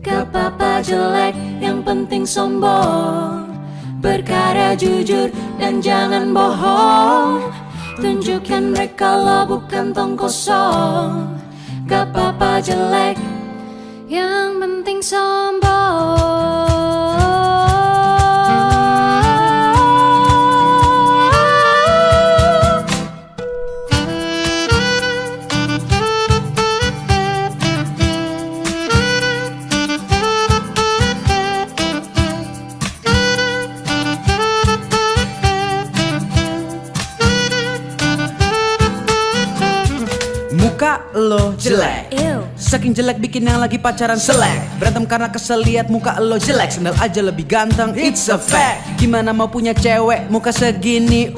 Gak apa-apa jelek, yang penting sombong. Berkarya jujur dan jangan bohong. Tunjukkan mereka lo bukan tong kosong. Gak apa-apa jelek, yang penting sombong. Muka lo jelek, saking jelek bikin yang lagi pacaran selek. Berantem karena kesel liat muka lo jelek. Sendal aja lebih ganteng, it's a fact. Gimana mau punya cewek muka segini,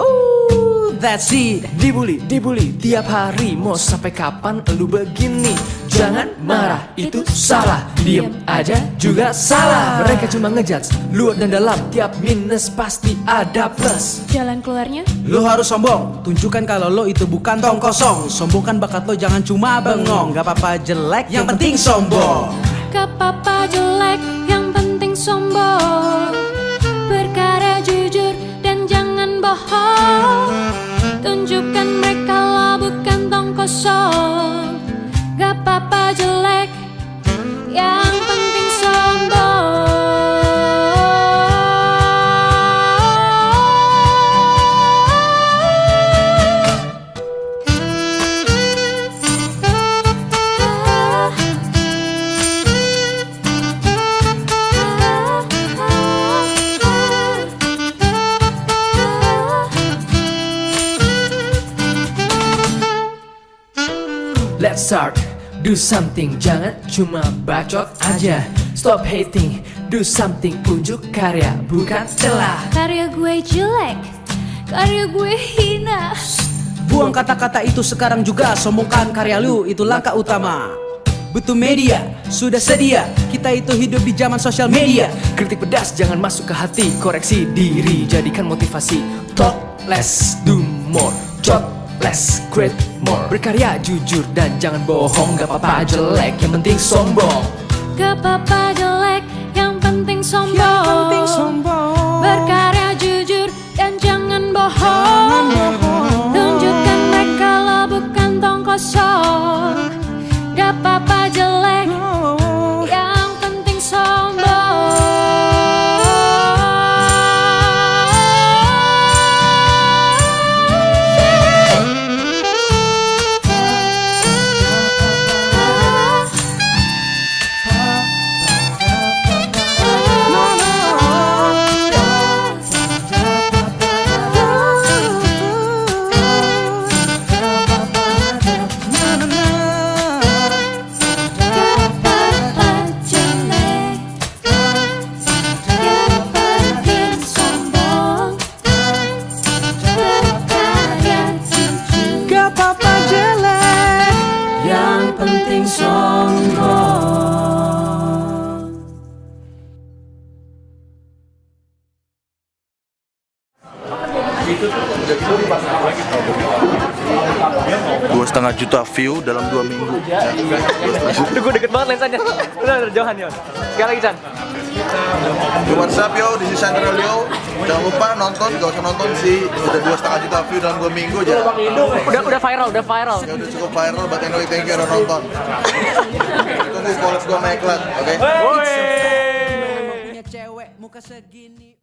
that's it. Dibully tiap hari, mau sampai kapan lu begini? Jangan marah, itu salah. Diem aja juga salah. Mereka cuma ngejudge luar dan dalam, tiap minus pasti ada plus. Jalan keluarnya? Lo harus sombong, tunjukkan kalau lo itu bukan tong kosong. Sombongkan bakat lo, jangan cuma bengong. Gak apa-apa jelek, yang penting sombong. Gak apa-apa jelek, yang penting sombong. Berkarya jujur dan jangan bohong. Tunjukkan mereka lo bukan tong kosong. Gak apa-apa jelek, yang penting sombong. Let's start, do something, jangan cuma bacot aja. Stop hating, do something, unjuk karya, bukan celah. Karya gue jelek, karya gue hina. Buang kata-kata itu sekarang juga. Sombongkan karya lu, itu langkah utama. Butuh media, sudah sedia. Kita itu hidup di zaman sosial media. Kritik pedas jangan masuk ke hati, koreksi diri, jadikan motivasi. Talk less, do more, jot less, create more. Berkarya jujur dan jangan bohong. Gak apa-apa jelek, yang penting sombong. Gak apa-apa jelek, yang penting sombong. Berkarya jujur dan jangan bohong. Tunjukkan mereka lo bukan tong kosong. Gak apa-apa jelek, yang penting sombong. Dua setengah juta view dalam 2 minggu. Aduh, gue deket banget lensanya. Udah jauhan Yon. Sekali lagi Chan. Yo, what's up yo, this is Chandra Leo. Jangan lupa nonton, gak usah nonton sih. Udah 2,5 juta view dalam 2 minggu aja. Udah viral. Ya udah cukup viral, but anyway thank you udah nonton. Tunggu followers gua sama iklan, oke? Mau punya cewek muka segini.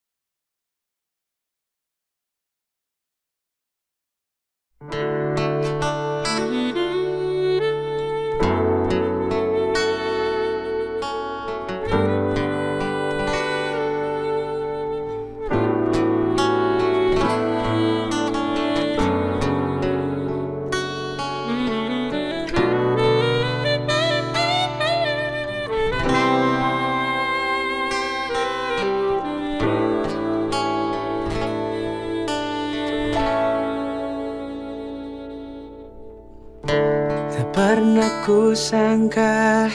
Pernah ku sangka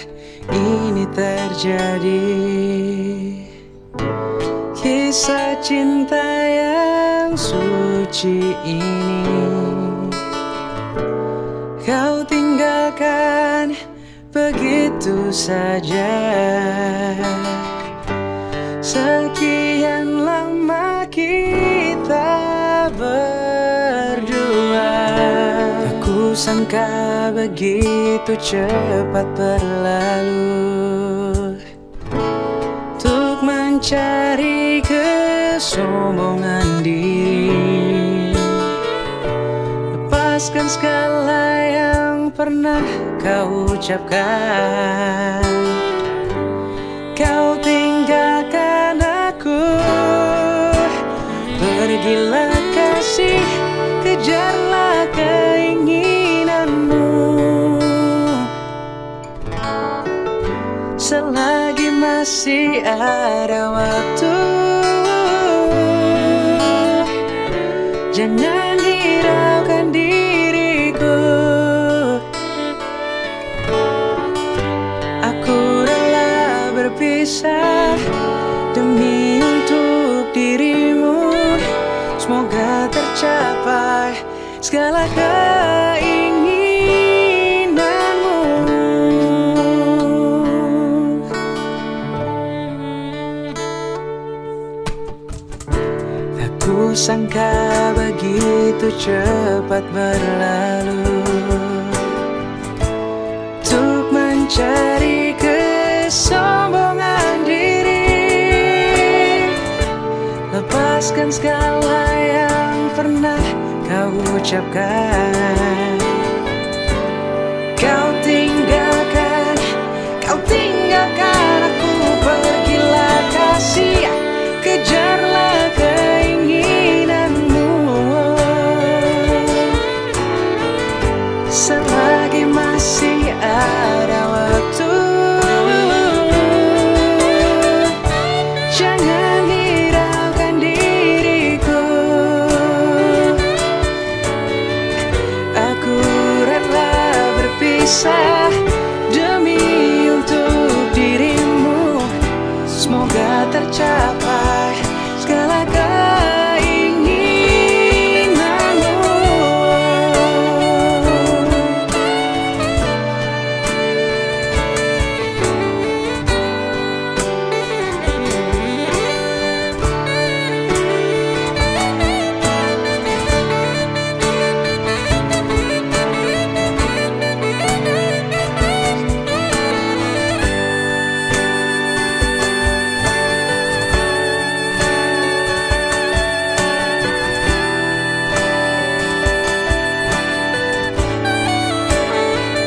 ini terjadi, kisah cinta yang suci ini. Kau tinggalkan begitu saja. Sekian lama kita berdua, aku sangka begitu cepat berlalu. Untuk mencari kesombongan diri, lepaskan segala yang pernah kau ucapkan. Kau tinggalkan aku, pergilah kasih, kejarlah keinginanmu. Selagi masih ada waktu, jangan hiraukan diriku. Aku rela berpisah demi untuk dirimu. Semoga tercapai segala keinginanmu. Aku sangka begitu cepat berlalu. Untuk mencari kesombongan diri, lepaskan segala yang pernah kau ucapkan. Kau tinggalkan aku, pergilah kasih, kejarlah keinginanmu. Selagi masih ada waktu, jangan hiraukan diriku. Aku rela berpisah demi untuk dirimu. Semoga tercapai segala keinginanmu.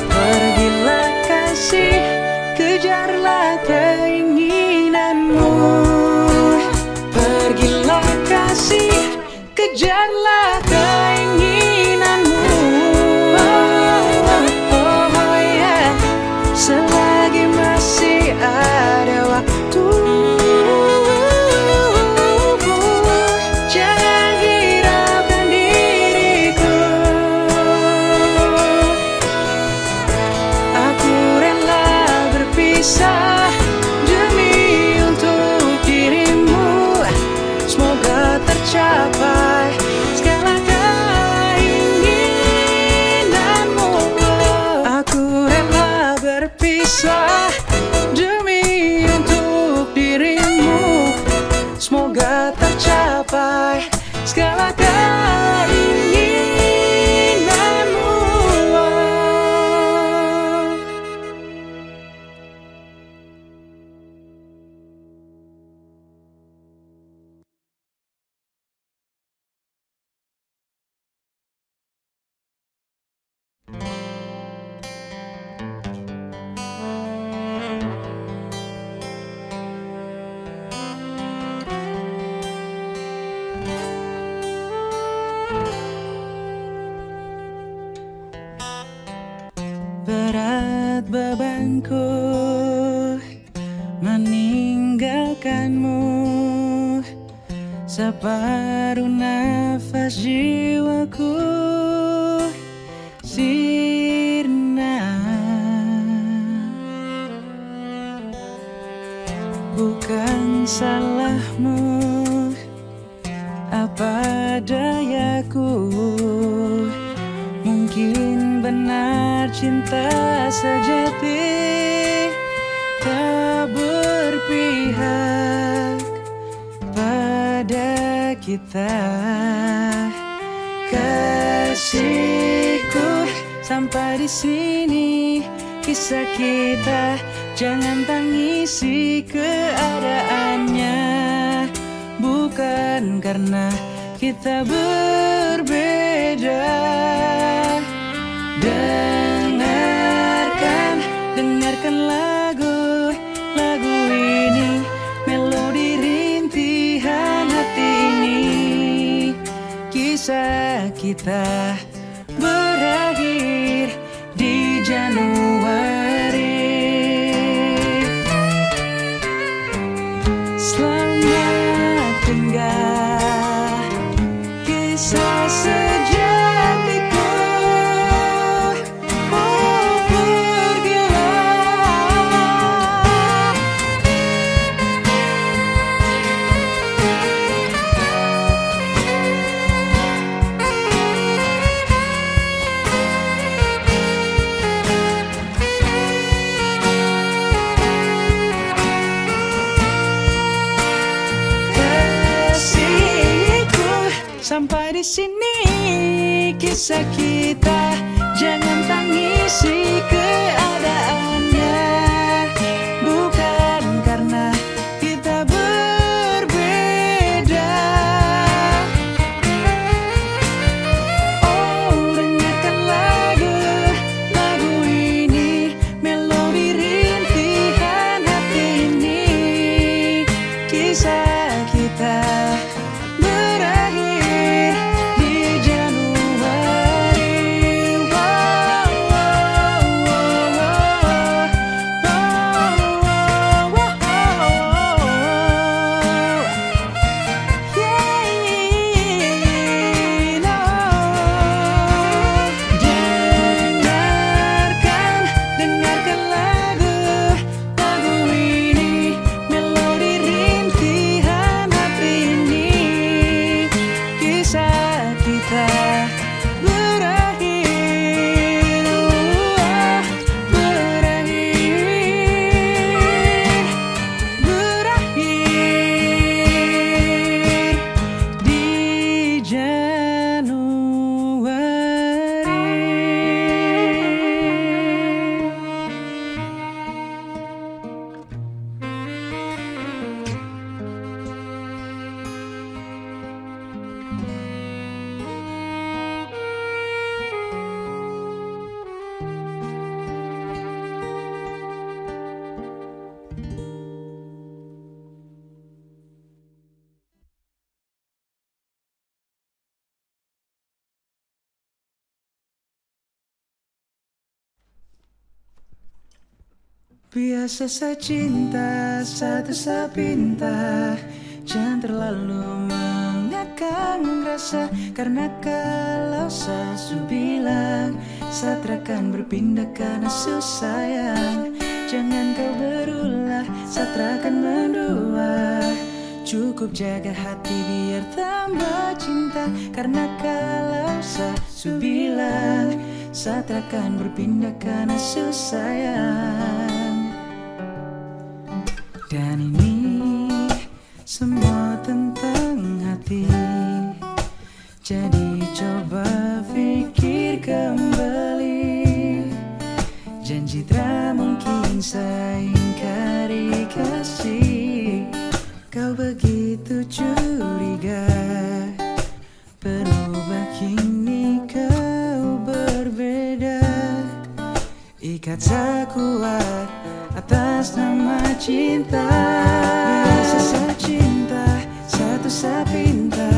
Pergilah kasih, kejarlah keinginanmu. Pergilah kasih, kejarlah keinginanmu. Oh, yeah. Selagi masih ada waktu, jangan hiraukan diriku. Aku rela berpisah demi untuk dirimu. Semoga tercapai segala keinginanmu. Aku rela berpisah demi untuk dirimu. Semoga tercapai segala keinginanmu. Berat bebanku meninggalkanmu, separuh nafas jiwaku sirna. Bukan salahmu, apa dayaku. Mungkin benar cinta sejati tak berpihak. kita. Kasihku, sampai di sini kisah kita. Jangan tangisi keadaannya, bukan karena kita berbeda. Dengarkan lagu ini, melodi rintihan hati ini. Kisah kita berakhir di Januari. Selamat tinggal kisah sejatiku. Oh, pergilah. Kasihku, sampai di sini kisah kita. Jangan tangisi keadaannya, bukan karena kita berbeda. Oh, dengarkan lagu ini, melodi rintihan hati ini. Kisah kita berakhir di Januari. Wow, wow, wow, wow, wow, wow. Yeah, no. Dengarkan lagu ini, melodi rintihan hati ini. Kisah kita berakhir, berakhir di Biasa saya cinta, satu saya pinta. Jangan terlalu mengekang rasa, karena kalau saya bilang saya akan berpindah karena susah sayang. Jangan kau berulah, saya akan mendua. Cukup jaga hati biar tambah cinta, karena kalau saya bilang saya akan berpindah karena susah sayang. Dan ini semua tentang hati. Jadi coba pikir kembali. Janji tak mungkin saya ingkari kasih. Kau begitu curiga, berubah kini kau berbeda. Ikat tak kuat atas nama cinta. Biasa saya cinta, satu saya pinta.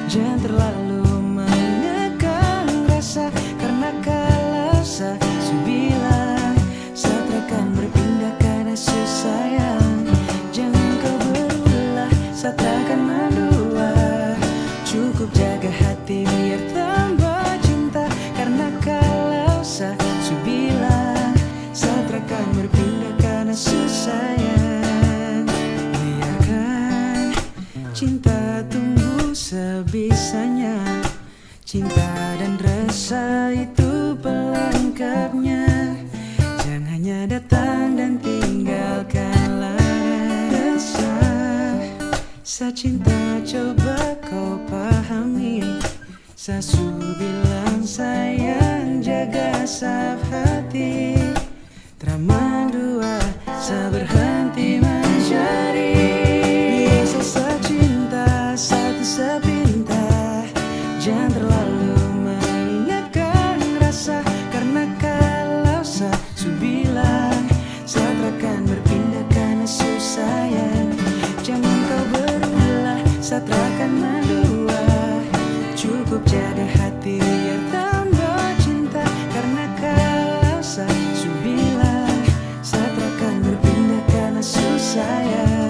Jangan terlalu mengekang rasa, karena kalau saya bilang saya akan berpindah karena susah sayang. Jangan kau berulah, saya akan mendua. Cukup jaga hati biar tambah cinta, karena kalau saya bilang saya akan berpindah karena susah sayang. Biarkan cinta tumbuh sebisanya. Cinta dan rasa itu pelengkapnya. Jangan hanya datang dan tinggalkanlah rasa. Saya cinta coba kau Sasu bilang sayang jaga saf hati, Traman dua sa berhenti mencari. Biasa secinta satu sepinta, jangan terlalu mengingatkan rasa, karena kalau sasu bilang saat akan berpindah karena susayang. Jangan kau berulah saat akan mendua, cukup jaga hati biar tambah cinta, karena kalau sasu bilang saat akan berpindah karena susayang.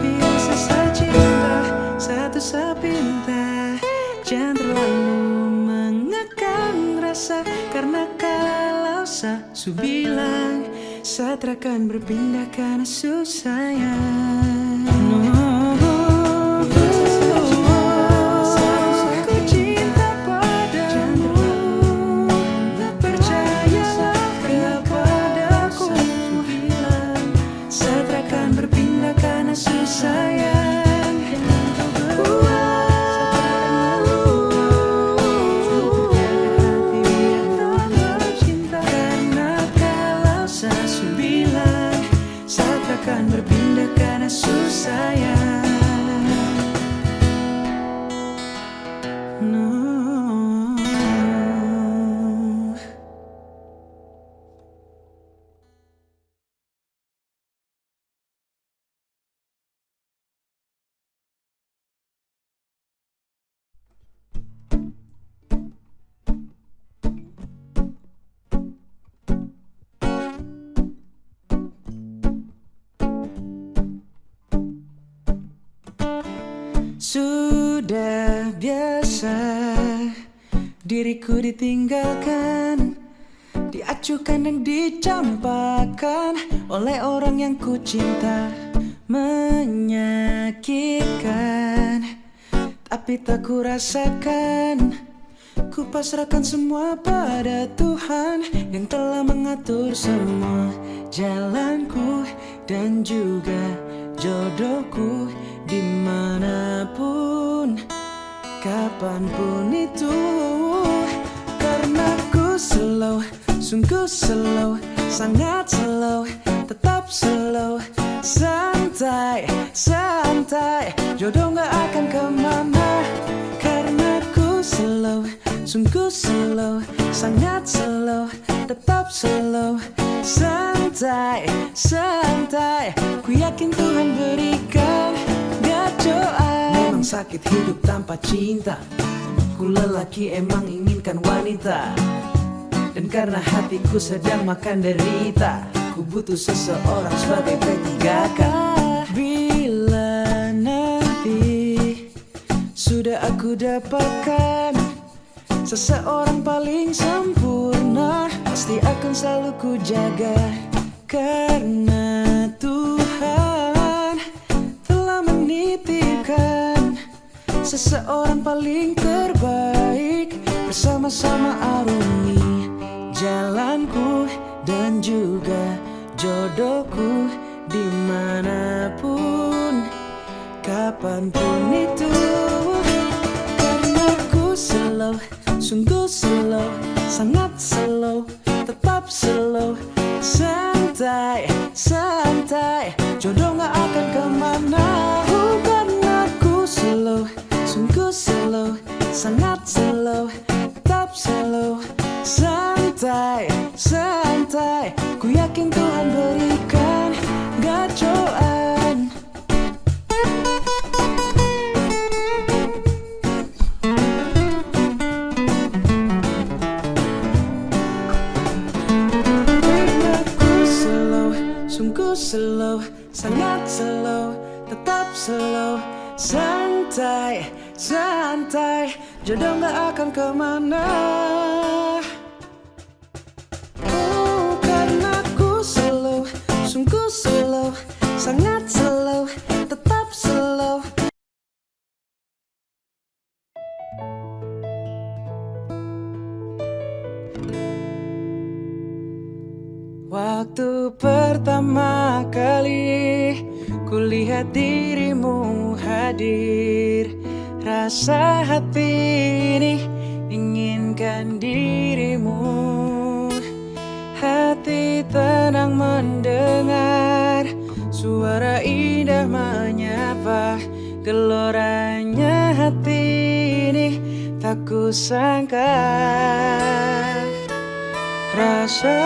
Biasa secinta satu sepinta, jangan terlalu mengekang rasa, karena kalau sasu bilang saat akan berpindah karena susayang. Ku cinta padamu, percayalah kepadaku, saat akan berpindah karena susayang. Akan berpindah karena susayang. No. Sudah biasa diriku ditinggalkan, diacuhkan dan dicampakkan oleh orang yang ku cinta. Menyakitkan, tapi tak ku rasakan. Ku pasrahkan semua pada Tuhan yang telah mengatur semua jalanku dan juga jodohku, dimanapun, kapanpun itu. Karena ku slow, sungguh slow, sangat slow, tetap slow, santai, santai, jodoh gak akan kemana. Karena ku slow, sungguh slow, sangat slow, tetap slow, santai, santai, ku yakin Tuhan berikan gacoan. Memang sakit hidup tanpa cinta, ku lelaki emang inginkan wanita, dan karena hatiku sedang makan derita, ku butuh seseorang sebagai P3K. Bila nanti sudah aku dapatkan seseorang paling sempurna, pasti akan selalu ku jaga, karena Tuhan telah menitipkan seseorang paling terbaik, bersama-sama arungi jalanku dan juga jodohku, dimanapun, kapanpun itu. Karena ku slow, sungguh slow, sangat slow, tetap slow, santai, santai, jodoh gak akan kemana. Karena ku slow, sungguh slow, sangat slow, tetap slow, santai, santai, ku yakin Tuhan berikan gacoan. Sungguh slow, sangat slow, tetap slow, santai, santai, jodoh gak akan kemana. Oh, karena ku slow, sungguh slow, sangat slow, tetap slow. Kulihat dirimu hadir, rasa hati ini inginkan dirimu. Hati tenang mendengar suara indah menyapa. Geloranya hati ini tak kusangka. Rasa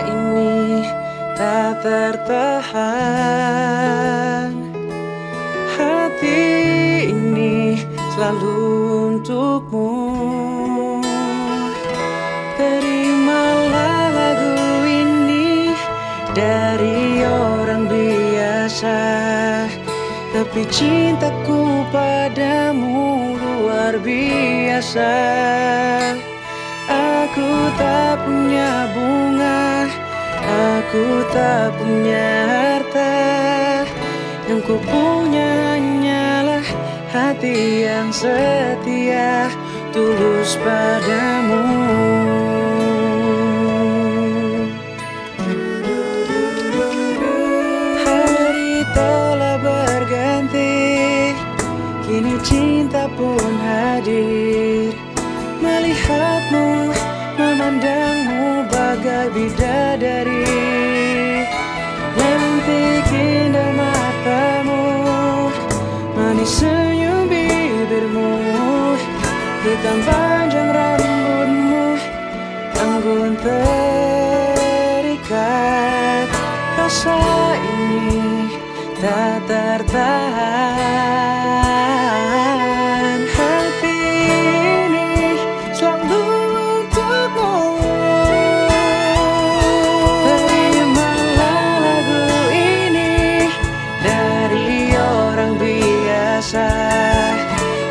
ini tak tertahan. Hati ini selalu untukmu. Terimalah lagu ini dari orang biasa, tapi cintaku padamu luar biasa. Aku tak punya bunga, aku tak punya harta. Yang ku punya hanyalah hati yang setia, tulus padamu. Hari telah berganti, kini cinta pun hadir. Melihatmu, memandangmu bagai bidadari. Lentik indah matamu, manis senyum bibirmu, hitam panjang rambutmu, anggun terikat. Rasa ini tak tertahan. Hati ini selalu untukmu. Terimalah lagu ini dari orang biasa,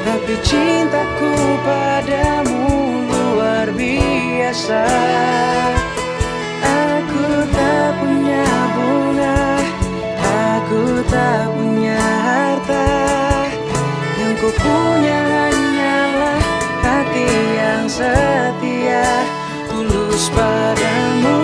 tapi cintaku padamu luar biasa. Aku tak punya bunga, aku tak punya harta. Yang ku punya hanyalah hati yang setia, tulus padamu.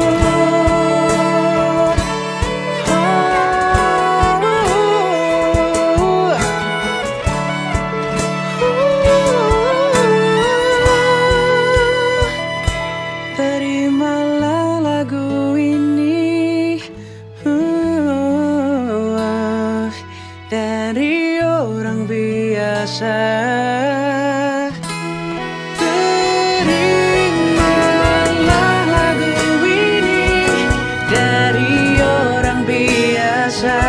Terimalah lagu ini dari orang biasa. Terimalah lagu ini dari orang biasa,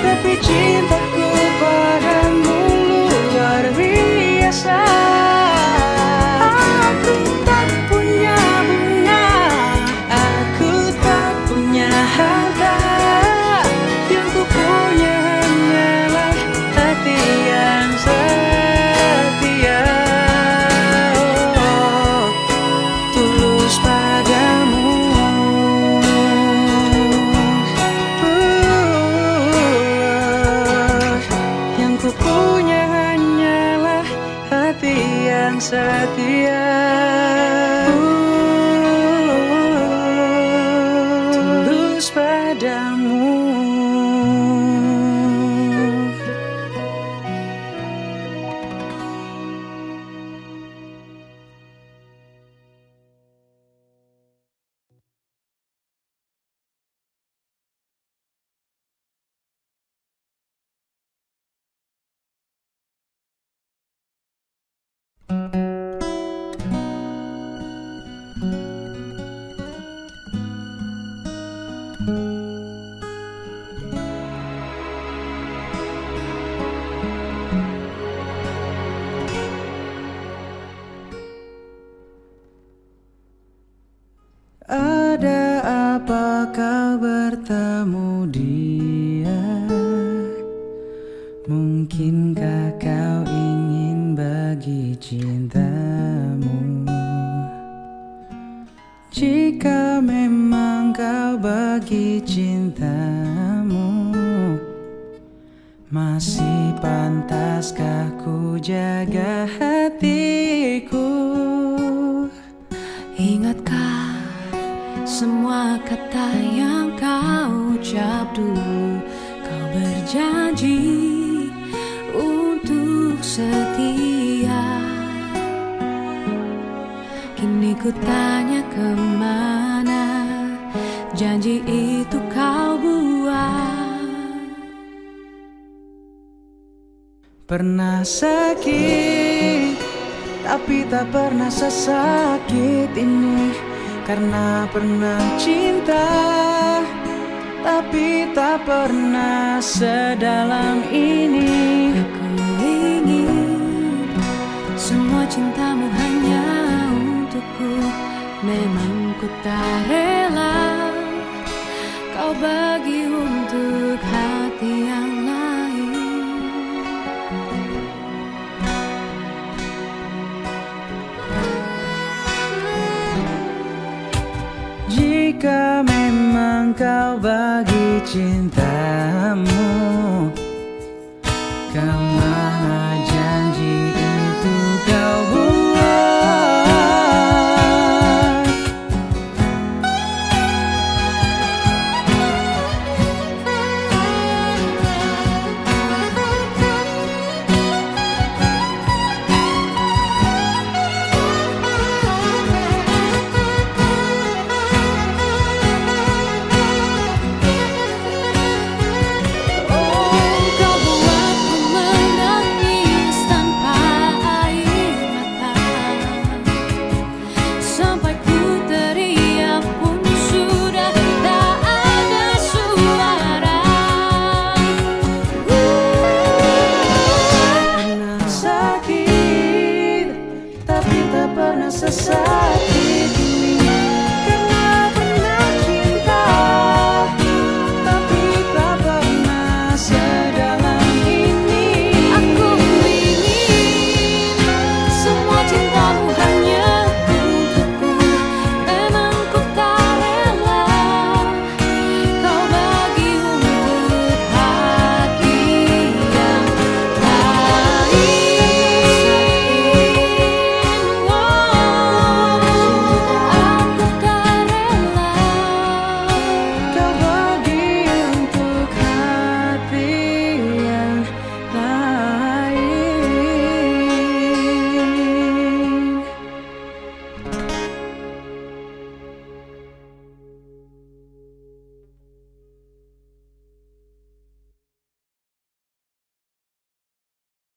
tapi cintaku padamu luar biasa. Aku tak punya bunga, aku tak punya harta. Yang ku punya hanyalah hati yang setia, tulus padamu. Yang ku punya hanyalah hati yang setia, tulus padamu. Ada apa kau bertemu dia? Mungkinkah kau ingin bagi cintamu? Jika memang kau bagi cintamu, masih pantaskah ku jaga hatiku? Ingatkah semua kata yang kau ucap dulu? Kau berjanji untuk setia. Kini ku tanya kemana janji itu kau buat. Pernah sakit, tapi tak pernah sesakit ini. Karena pernah cinta, tapi tak pernah sedalam ini. Aku ingin semua cintamu hanya untukku. Memang ku tak rela kau bagi untuk hati yang lain. Jika memang kau bagi cinta